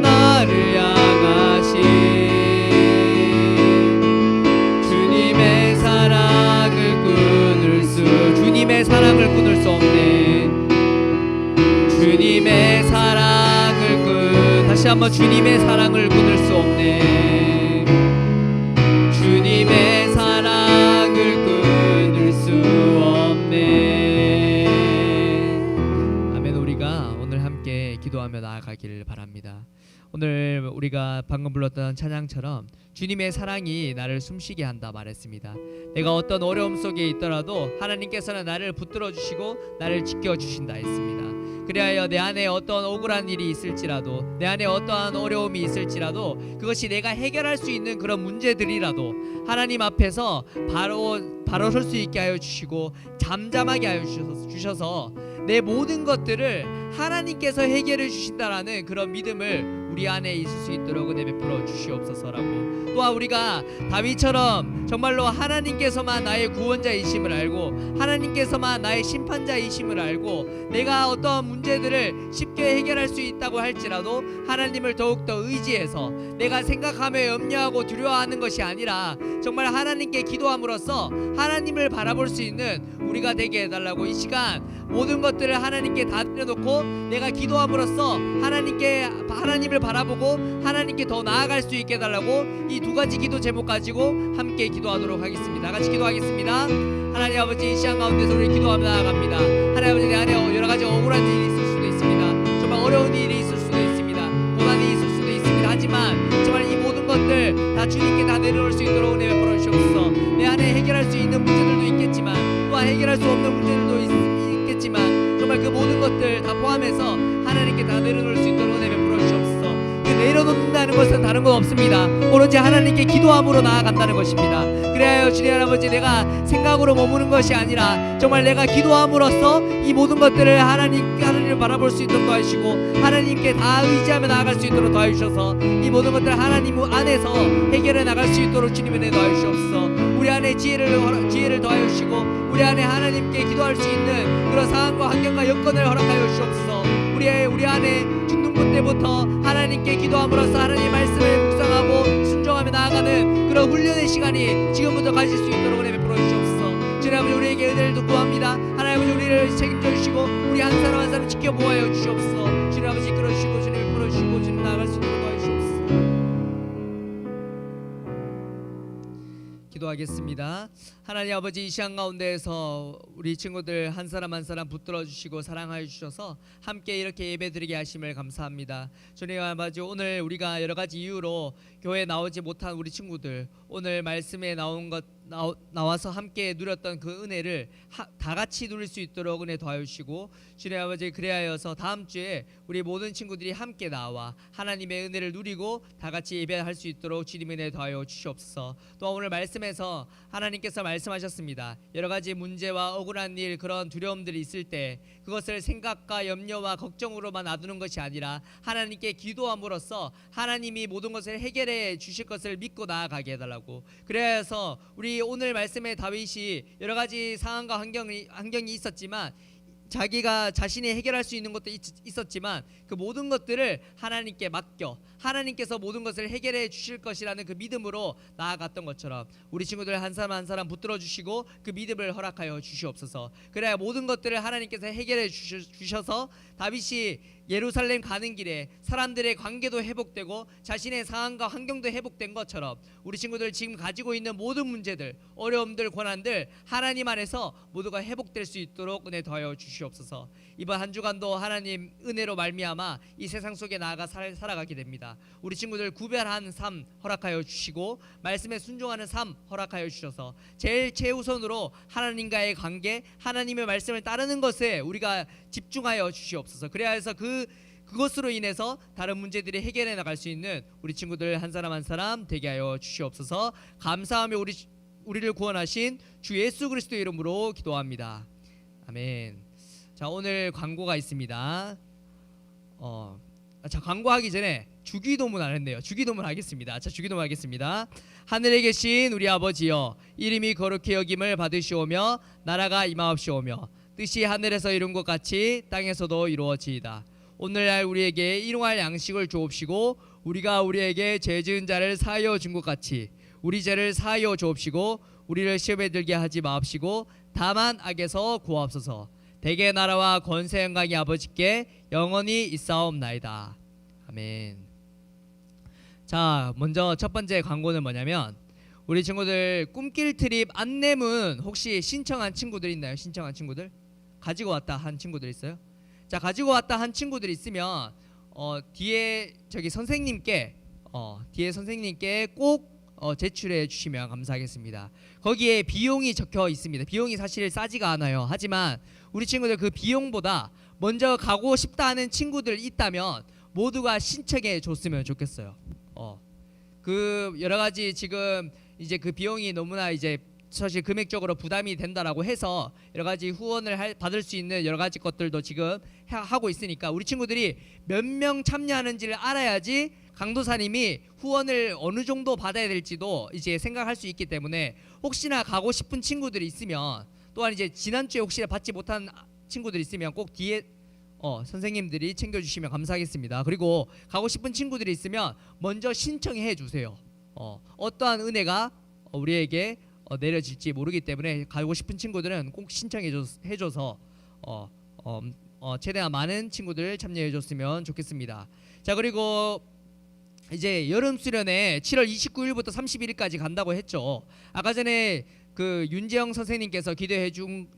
나를 향하시 주님의 사랑을 끊을 수 없네. 주님의 사랑을 다시 한번 주님의 사랑을 끊을 수 없네. 주님의 사랑을 끊을 수 없네. 아멘. 우리가 오늘 함께 기도하며 나아가기를 바랍니다. 오늘 우리가 방금 불렀던 찬양처럼 주님의 사랑이 나를 숨쉬게 한다 말했습니다. 내가 어떤 어려움 속에 있더라도 하나님께서는 나를 붙들어 주시고 나를 지켜 주신다 했습니다. 그리하여 내 안에 어떤 억울한 일이 있을지라도 내 안에 어떠한 어려움이 있을지라도 그것이 내가 해결할 수 있는 그런 문제들이라도 하나님 앞에서 바로 설 수 있게 하여 주시고 잠잠하게 하여 주셔서 내 모든 것들을 하나님께서 해결해 주신다라는 그런 믿음을 우리 안에 있을 수 있도록 은혜 베풀어 주시옵소서라고. 또한 우리가 다윗처럼 정말로 하나님께서만 나의 구원자이심을 알고 하나님께서만 나의 심판자이심을 알고 내가 어떠한 문제들을 쉽게 해결할 수 있다고 할지라도 하나님을 더욱더 의지해서 내가 생각하며 염려하고 두려워하는 것이 아니라 정말 하나님께 기도함으로써 하나님을 바라볼 수 있는 우리가 되게 해달라고. 이 시간 모든 것들을 하나님께 다 드려놓고 내가 기도함으로써 하나님을 바라보고 하나님께 더 나아갈 수 있게 해달라고 이 두 가지 기도 제목 가지고 함께 기도 기도하도록 하겠습니다. 다 같이 기도하겠습니다. 하나님 아버지, 이 시간 가운데서 우리 기도하며 나아갑니다. 하나님 아버지, 내 안에 여러 가지 억울한 일이 있을 수도 있습니다. 정말 어려운 일이 있을 수도 있습니다. 고난이 있을 수도 있습니다. 하지만 정말 이 모든 것들 다 주님께 다 내려놓을 수 있도록 은혜 베풀어 주옵소서. 내 안에 해결할 수 있는 문제들도 있겠지만 또한 해결할 수 없는 문제들도 있겠지만 정말 그 모든 것들 다 포함해서 하나님께 다 내려놓을 수 있도록 은혜 베풀어 주옵소서. 그 내려놓는다는 것은 다른 건 없습니다. 오로지 하나님께 기도함으로 나아간다는 것입니다. 그래야 주님 할아버지, 내가 생각으로 머무는 것이 아니라 정말 내가 기도함으로써 이 모든 것들을 하나님을 바라볼 수 있도록 도와주시고 하나님께 다 의지하며 나아갈 수 있도록 도와주셔서 이 모든 것들을 하나님 안에서 해결해 나갈 수 있도록 주님 은혜 도와주시옵소서. 우리 안에 지혜를 더하여 주시고 우리 안에 하나님께 기도할 수 있는 그런 상황과 환경과 여건을 허락하여 주시옵소서. 우리 안에 죽는 것 때부터 하나님께 기도함으로써 하나님의 말씀을 묵상하고 순종하며 나아가는 그런 훈련의 시간이 지금부터 가질 수 있도록 은혜 베풀어 주시옵소서. 주님 아버지, 우리에게 은혜를 구합니다. 하나님 아버지, 우리를 책임져 주시고 우리 한 사람 한 사람 지켜보아여 주시옵소서. 주님 아버지, 이끌어 주시고 주님 베풀어 주시고 주님 나아갈 수 있도록 도와주시옵소서. 기도하겠습니다. 하나님 아버지, 이 시간 가운데에서 우리 친구들 한 사람 한 사람 붙들어 주시고 사랑하여 주셔서 함께 이렇게 예배드리게 하심을 감사합니다. 주님 아버지, 오늘 우리가 여러 가지 이유로 교회에 나오지 못한 우리 친구들, 오늘 말씀에 나와서 함께 누렸던 그 은혜를 다 같이 누릴 수 있도록 은혜 도와주시고 주님 아버지, 그리하여서 다음 주에 우리 모든 친구들이 함께 나와 하나님의 은혜를 누리고 다 같이 예배할 수 있도록 주님 은혜 도와여 주시옵소서. 또 오늘 말씀에서 하나님께서 말씀하셨습니다. 여러 가지 문제와 억울한 일, 그런 두려움들이 있을 때 그것을 생각과 염려와 걱정으로만 놔두는 것이 아니라 하나님께 기도함으로써 하나님이 모든 것을 해결해 주실 것을 믿고 나아가게 해달라고. 그래서 우리 오늘 말씀에 다윗이 여러 가지 상황과 환경이 있었지만 자기가 자신이 해결할 수 있는 것도 있었지만 그 모든 것들을 하나님께 맡겨 하나님께서 모든 것을 해결해 주실 것이라는 그 믿음으로 나아갔던 것처럼 우리 친구들 한 사람 한 사람 붙들어 주시고 그 믿음을 허락하여 주시옵소서. 그래야 모든 것들을 하나님께서 해결해 주셔서 다윗이 예루살렘 가는 길에 사람들의 관계도 회복되고 자신의 상황과 환경도 회복된 것처럼 우리 친구들 지금 가지고 있는 모든 문제들, 어려움들, 고난들 하나님 안에서 모두가 회복될 수 있도록 은혜 더하여 주시옵소서. 이번 한 주간도 하나님 은혜로 말미암아 이 세상 속에 나아가 살아가게 됩니다. 우리 친구들 구별한 삶 허락하여 주시고 말씀에 순종하는 삶 허락하여 주셔서 제일 최우선으로 하나님과의 관계, 하나님의 말씀을 따르는 것에 우리가 집중하여 주시옵소서. 그래야 해서 그것으로 인해서 다른 문제들이 해결해 나갈 수 있는 우리 친구들 한 사람 한 사람 되게 하여 주시옵소서. 감사하며 우리를 구원하신 주 예수 그리스도의 이름으로 기도합니다. 아멘. 자, 오늘 광고가 있습니다. 자, 광고하기 전에 주기도문 안 했네요. 주기도문 하겠습니다. 자, 주기도문 하겠습니다. 하늘에 계신 우리 아버지여, 이름이 거룩히 여김을 받으시오며 나라가 임하옵시오며 뜻이 하늘에서 이룬 것 같이 땅에서도 이루어지이다. 오늘날 우리에게 일용할 양식을 주옵시고 우리가 우리에게 죄 지은 자를 사하여 준 것 같이 우리 죄를 사하여 주옵시고 우리를 시험에 들게 하지 마옵시고 다만 악에서 구하옵소서. 대개 나라와 권세 영광이 아버지께 영원히 있사옵나이다. 아멘. 자, 먼저 첫 번째 광고는 뭐냐면 우리 친구들 꿈길 트립 안내문 혹시 신청한 친구들 있나요? 신청한 친구들? 가지고 왔다 한 친구들 있어요? 자, 가지고 왔다 한 친구들 있으면 뒤에 선생님께 꼭 제출해 주시면 감사하겠습니다. 거기에 비용이 적혀 있습니다. 비용이 사실 싸지가 않아요. 하지만 우리 친구들 그 비용보다 먼저 가고 싶다 하는 친구들 있다면 모두가 신청해 줬으면 좋겠어요. 그 여러 가지 지금 이제 그 비용이 너무나 이제 사실 금액적으로 부담이 된다라고 해서 여러 가지 후원을 받을 수 있는 여러 가지 것들도 지금 하고 있으니까 우리 친구들이 몇 명 참여하는지를 알아야지 강도사님이 후원을 어느 정도 받아야 될지도 이제 생각할 수 있기 때문에 혹시나 가고 싶은 친구들이 있으면 또한 이제 지난주에 혹시 받지 못한 친구들이 있으면 꼭 뒤에 선생님들이 챙겨주시면 감사하겠습니다. 그리고 가고 싶은 친구들이 있으면 먼저 신청해 주세요. 어떠한 은혜가 우리에게 내려질지 모르기 때문에 가고 싶은 친구들은 꼭 신청해줘서 최대한 많은 친구들 참여해줬으면 좋겠습니다. 자, 그리고 이제 여름 수련회 7월 29일부터 31일까지 간다고 했죠. 아까 전에 그 윤재영 선생님께서 기도해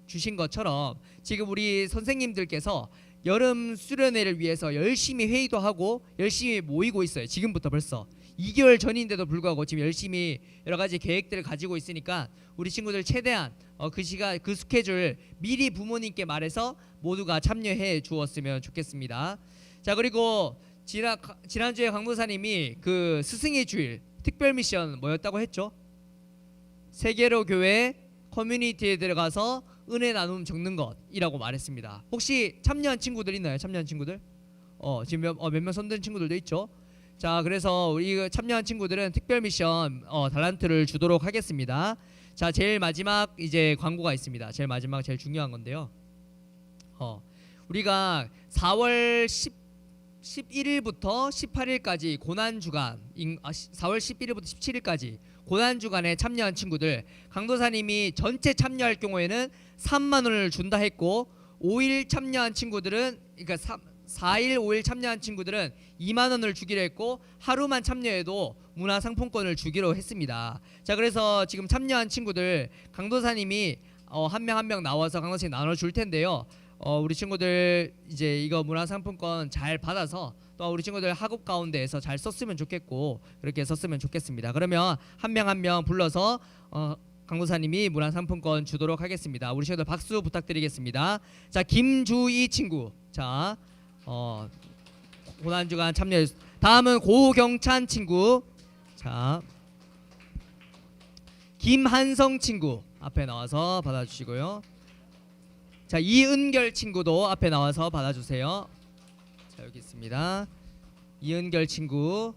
주신 것처럼 지금 우리 선생님들께서 여름 수련회를 위해서 열심히 회의도 하고 열심히 모이고 있어요. 지금부터 벌써 2개월 전인데도 불구하고 지금 열심히 여러 가지 계획들을 가지고 있으니까 우리 친구들 최대한 그 시간 그 스케줄 미리 부모님께 말해서 모두가 참여해 주었으면 좋겠습니다. 자, 그리고 지난주에 강도사님이 그 스승의 주일 특별 미션 뭐였다고 했죠? 세계로 교회 커뮤니티에 들어가서 은혜 나눔 적는 것이라고 말했습니다. 혹시 참여한 친구들 있나요? 참여한 친구들? 지금 몇 명 손든 친구들도 있죠. 자, 그래서 우리 참여한 친구들은 특별 미션 달란트를 주도록 하겠습니다. 자, 제일 마지막 이제 광고가 있습니다. 제일 마지막 제일 중요한 건데요. 우리가 4월 11일부터 18일까지 고난 주간, 4월 11일부터 17일까지 고난 주간에 참여한 친구들, 강도사님이 전체 참여할 경우에는 3만 원을 준다 했고 5일 참여한 친구들은 그러니까 4일 5일 참여한 친구들은 2만 원을 주기로 했고 하루만 참여해도 문화상품권을 주기로 했습니다. 자, 그래서 지금 참여한 친구들 강도사님이 한 명 한 명 나와서 강도사님 나눠줄 텐데요. 우리 친구들 이제 이거 문화상품권 잘 받아서 또 우리 친구들 학업 가운데에서 잘 썼으면 좋겠고 그렇게 썼으면 좋겠습니다. 그러면 한 명 한 명 불러서 강도사님이 문화상품권 주도록 하겠습니다. 우리 친구들 박수 부탁드리겠습니다. 자, 김주희 친구, 자 고난주간 참여해. 다음은 고경찬 친구, 자 김한성 친구 앞에 나와서 받아주시고요. 자, 이은결 친구도 앞에 나와서 받아주세요. 자, 여기 있습니다. 이은결 친구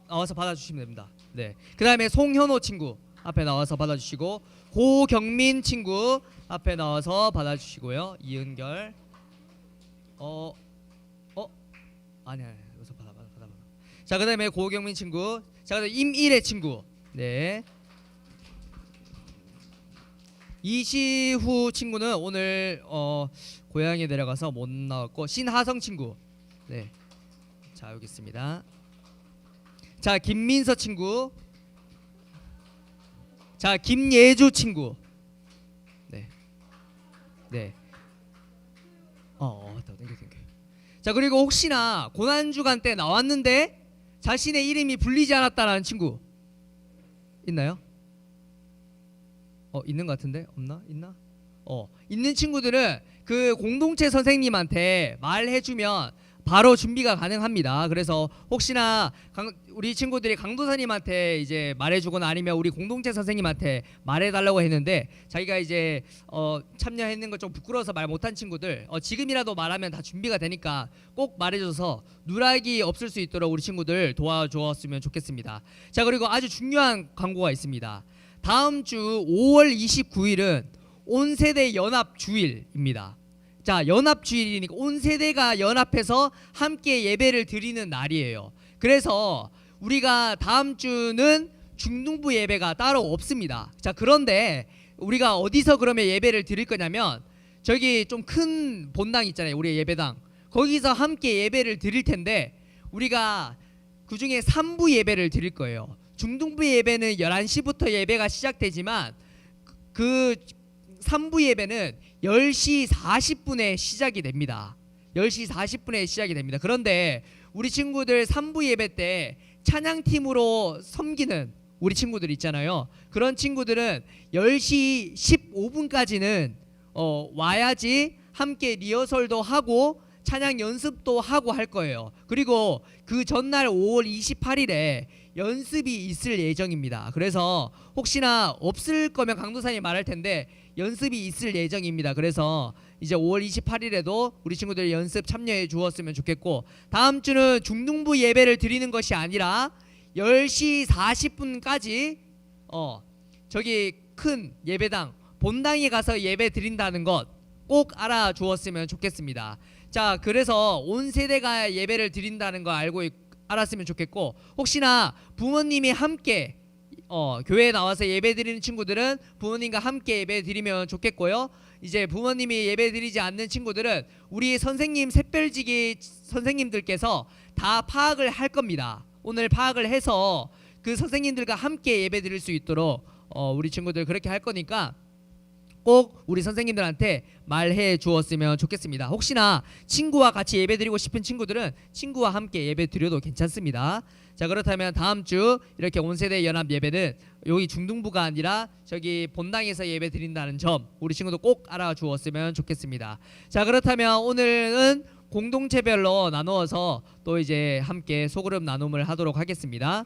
나와서 받아주시면 됩니다. 네. 그 다음에 송현호 친구 앞에 나와서 받아주시고 고경민 친구 앞에 나와서 받아주시고요. 이은결 아니 여기서 받아. 자, 그 다음에 고경민 친구, 자, 그다음에 임일애 친구, 네. 이시후 친구는 오늘 고향에 내려가서 못 나왔고 신하성 친구, 네. 자, 여기 있습니다. 자, 김민서 친구, 자, 김예주 친구, 네. 땡겨. 자, 그리고 혹시나 고난주간 때 나왔는데 자신의 이름이 불리지 않았다라는 친구 있나요? 있는 것 같은데 없나? 있나? 있는 친구들은 그 공동체 선생님한테 말해주면 바로 준비가 가능합니다. 그래서 혹시나 우리 친구들이 강도사님한테 이제 말해주거나 아니면 우리 공동체 선생님한테 말해달라고 했는데 자기가 이제 참여했는 거 좀 부끄러워서 말 못한 친구들 지금이라도 말하면 다 준비가 되니까 꼭 말해줘서 누락이 없을 수 있도록 우리 친구들 도와주었으면 좋겠습니다. 자, 그리고 아주 중요한 광고가 있습니다. 다음 주 5월 29일은 온세대 연합 주일입니다. 자, 연합 주일이니까 온 세대가 연합해서 함께 예배를 드리는 날이에요. 그래서 우리가 다음 주는 중등부 예배가 따로 없습니다. 자, 그런데 우리가 어디서 그러면 예배를 드릴 거냐면 저기 좀 큰 본당 있잖아요. 우리 예배당. 거기서 함께 예배를 드릴 텐데 우리가 그중에 3부 예배를 드릴 거예요. 중등부 예배는 11시부터 예배가 시작되지만 그 3부 예배는 10시 40분에 시작이 됩니다. 10시 40분에 시작이 됩니다. 그런데 우리 친구들 3부 예배 때 찬양팀으로 섬기는 우리 친구들 있잖아요. 그런 친구들은 10시 15분까지는 와야지 함께 리허설도 하고 찬양 연습도 하고 할 거예요. 그리고 그 전날 5월 28일에 연습이 있을 예정입니다. 그래서 혹시나 없을 거면 강도사님 말할 텐데 연습이 있을 예정입니다. 그래서 이제 5월 28일에도 우리 친구들 연습 참여해 주었으면 좋겠고 다음 주는 중등부 예배를 드리는 것이 아니라 10시 40분까지 저기 큰 예배당 본당에 가서 예배 드린다는 것 꼭 알아주었으면 좋겠습니다. 자, 그래서 온 세대가 예배를 드린다는 거 알았으면 좋겠고 혹시나 부모님이 함께 교회에 나와서 예배 드리는 친구들은 부모님과 함께 예배 드리면 좋겠고요. 이제 부모님이 예배 드리지 않는 친구들은 우리 선생님 샛별지기 선생님들께서 다 파악을 할 겁니다. 오늘 파악을 해서 그 선생님들과 함께 예배 드릴 수 있도록 우리 친구들 그렇게 할 거니까 꼭 우리 선생님들한테 말해 주었으면 좋겠습니다. 혹시나 친구와 같이 예배 드리고 싶은 친구들은 친구와 함께 예배 드려도 괜찮습니다. 자, 그렇다면 다음 주 이렇게 온세대 연합 예배는 여기 중등부가 아니라 저기 본당에서 예배 드린다는 점 우리 친구도 꼭 알아주었으면 좋겠습니다. 자, 그렇다면 오늘은 공동체별로 나누어서 또 이제 함께 소그룹 나눔을 하도록 하겠습니다.